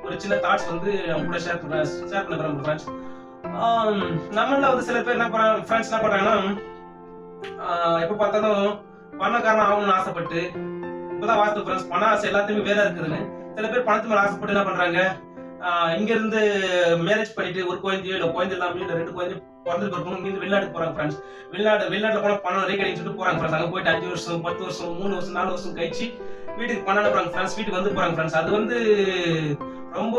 ஒரு சின்ன தாட்ஸ் வந்து அவங்க கூட ஷேர் பண்ண ஃப்ரெண்ட்ஸ். நம்மள வந்து சில பேர் என்ன பண்றாங்க ஃப்ரெண்ட்ஸ் என்ன பண்றாங்கன்னா, எப்ப பார்த்தாலும் பணக்காரன் ஆகணும்னு ஆசைப்பட்டு, இப்பதான் வாஸ்து ஃப்ரெண்ட்ஸ் பண ஆசை எல்லாத்தையுமே வேற இருக்குதுன்னு சில பேர் பணத்து மேல ஆசைப்பட்டு என்ன பண்றாங்க, இங்க இருந்து மேரேஜ் பண்ணிட்டு ஒரு குழந்தையோ இல்ல குழந்தை இல்லாம இல்ல 2 குழந்தை பிறந்து இருக்கணும் இங்க வெளிநாடு போறாங்க ஃப்ரெண்ட்ஸ். வெளிநாட்டுல போனா பணம் ரேக்கடின்னு சொல்லிட்டு போறாங்க ஃப்ரெண்ட்ஸ். அங்க போயிட்டு 5 வருஷம் 10 வருஷம் 3 வருஷம் 4 வருஷம் கழிச்சு வீட்டுக்கு பணம் அனுப்புறாங்க ஃப்ரெண்ட்ஸ். வீட்டுக்கு வந்து போறாங்க ஃப்ரெண்ட்ஸ். அது வந்து ரொம்ப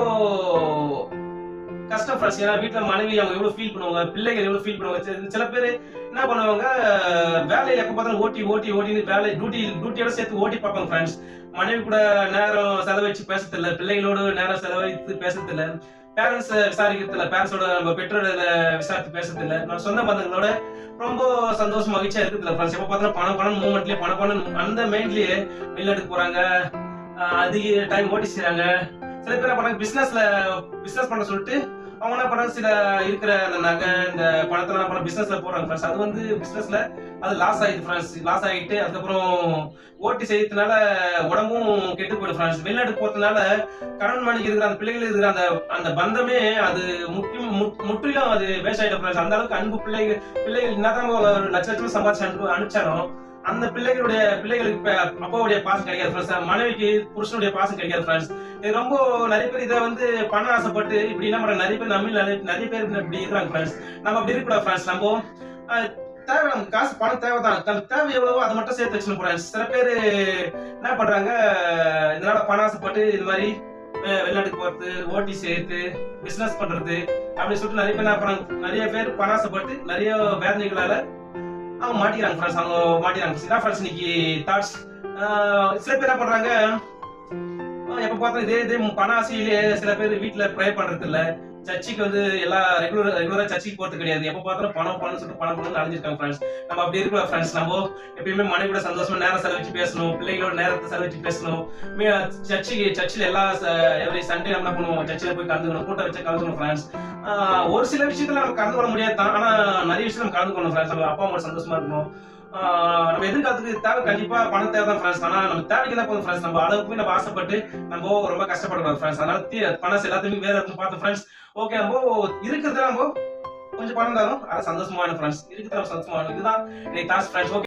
கஷ்டம் ஃப்ரெண்ட்ஸ். ஏன்னா வீட்டுல மனைவி அவங்க எவ்வளவு ஃபீல் பண்ணுவாங்க, பிள்ளைகள் எவ்வளவு ஃபீல் பண்ணுவாங்க. சில பேர் என்ன பண்ணுவாங்க, வேலையில எப்ப பார்த்தாலும் ஓட்டின்னு வேலை டியூட்டியோட சேர்த்து ஓட்டி பார்ப்பாங்க ஃப்ரெண்ட்ஸ். மனைவி கூட நேரம் செலவழிச்சு பேசுறதில்ல, பிள்ளைகளோட நேரம் செலவழித்து பேசுறதில்ல, பேரண்ட்ஸ் விசாரிக்கிறதில்ல, பேரண்ட்ஸோட நம்ம பெற்றோர்களை விசாரித்து பேசுறதில்ல, நம்ம சொந்த பந்தங்களோட ரொம்ப சந்தோஷம் மகிழ்ச்சியா இருக்குதுல்ல ஃப்ரெண்ட்ஸ். எப்ப பார்த்தாலும் பணம் மூமெண்ட்லயே பணம் அந்த மைண்ட்லயே வெளிநாட்டுக்கு போறாங்க, அதிக டைம் ஓட்டி செய்றாங்க. சில பேர் என்ன பண்றாங்க, பிசினஸ் பண்ண சொல்லிட்டு அவங்க என்ன பண்றாங்க, சில இருக்கிற அந்த நகை இந்த பணத்துல என்ன பிசினஸ்ல போறாங்க ஃப்ரெண்ட்ஸ். அது வந்து பிசினஸ்ல அது லாஸ் ஆயிடுது ஃப்ரெண்ட்ஸ். லாஸ் ஆகிட்டு அதுக்கப்புறம் ஓட்டி செய்யறதுனால உடம்பும் கெட்டு போயிடும் ஃப்ரெண்ட்ஸ். வெளிநாட்டுக்கு போறதுனால கணவன் மனைவிக்கு இருக்கிற அந்த பிள்ளைகள் இருக்கிற அந்த பந்தமே அது முற்றிலும் அது வேஸ்ட் ஆயிடும் ஃப்ரெண்ட்ஸ். அந்த அளவுக்கு அன்பு பிள்ளைகள் என்னதான் ஒரு லட்சம் சம்பாதிச்சு அனுப்பிச்சாலும் அந்த பிள்ளைகளுக்கு அப்பாவுடைய பாசம் கிடைக்காது ஃப்ரெண்ட்ஸ். மனைவிக்கு புருஷனுடைய பாசம் கிடைக்காது ஃப்ரெண்ட்ஸ். இது ரொம்ப நிறைய பேர் இதை வந்து பண ஆசைப்பட்டு இப்படி என்ன பண்றாங்க, நிறைய பேர் நிறைய பேர் இப்படி இருக்கிறாங்க ஃப்ரெண்ட்ஸ். நம்ம அப்படி இருக்கக்கூடாது ஃப்ரெண்ட்ஸ். நம்ம தேவை, நமக்கு காசு பணம் தேவைதான், தேவை எவ்வளவோ அதை மட்டும் சேர்த்து வச்சுக்கணும் ஃப்ரெண்ட்ஸ். சில பேர் என்ன பண்றாங்க, இதனால பண ஆசைப்பட்டு இது மாதிரி வெளிநாட்டுக்கு போறது, ஓட்டி சேர்த்து பிசினஸ் பண்றது அப்படின்னு சொல்லிட்டு நிறைய பேர் என்ன பண்றாங்க, நிறைய பேர் பண ஆசைப்பட்டு நிறைய வேதனைகளால அவங்க மாட்டிக்கிறாங்க ஃப்ரெண்ட்ஸ். அவங்க மாட்டிக்கிறாங்க. இதான் ஃப்ரெண்ட்ஸ் இன்னைக்கு தாட்ஸ். சில பேர் என்ன பண்றாங்க, எப்ப பார்த்தா இதே பண ஆசையிலேயே சில பேர் வீட்டுல ப்ரே பண்றது இல்ல, சர்ச்சுக்கு வந்து எல்லா ரெகுலரா சர்ச்சுக்கு போறது கிடையாது. எப்ப பார்த்தாலும் பணம் சொல்லிட்டு பணம் அழிஞ்சிருக்காங்க ஃப்ரெண்ட்ஸ். நம்ம அப்படி இருக்கலாம் ஃப்ரெண்ட்ஸ். நம்ம எப்பயுமே மனைவி கூட சந்தோஷமா நேரம் செலவழிச்சு பேசணும், பிள்ளைகளோட நேரத்தை செலவழிச்சு பேசணும். சர்ச்சில் எல்லா எவ்ரி சண்டே நம்ம என்ன பண்ணுவோம், சர்ச்சில் போய் கலந்துக்கணும், கூட்டம் வச்சு கலந்துக்கணும் ஃப்ரெண்ட்ஸ். ஒரு சில விஷயத்துல நம்ம கலந்து கொள்ள முடியாது தான், ஆனா நிறைய விஷயம் நம்ம கலந்துக்கணும் ஃப்ரெண்ட்ஸ். நம்ம அப்பா அம்மா சந்தோஷமா இருக்கணும். நம்ம எதிர்காலத்துக்கு தேவை கண்டிப்பா பணம் தேவை தான் ஃப்ரெண்ட்ஸ். ஆனா நம்ம தேவைக்கு தான் போதும் ஃப்ரெண்ட்ஸ். நம்ம அளவுக்கு நம்ம ஆசைப்பட்டு நம்ம ரொம்ப கஷ்டப்படக்கூடாது ஃப்ரெண்ட்ஸ். அதனால பணம் எல்லாத்தையுமே வேற இருக்கும் பார்த்து ஃப்ரெண்ட்ஸ். ஓகே, நம்ம இருக்கிறது நம்ம கொஞ்சம் பணம் தரும், அது சந்தோஷமான ஃப்ரெண்ட்ஸ். இருக்கிறது நம்ம சந்தோஷமான, இதுதான் தாட்ஸ் ஃப்ரெண்ட்ஸ். ஓகே.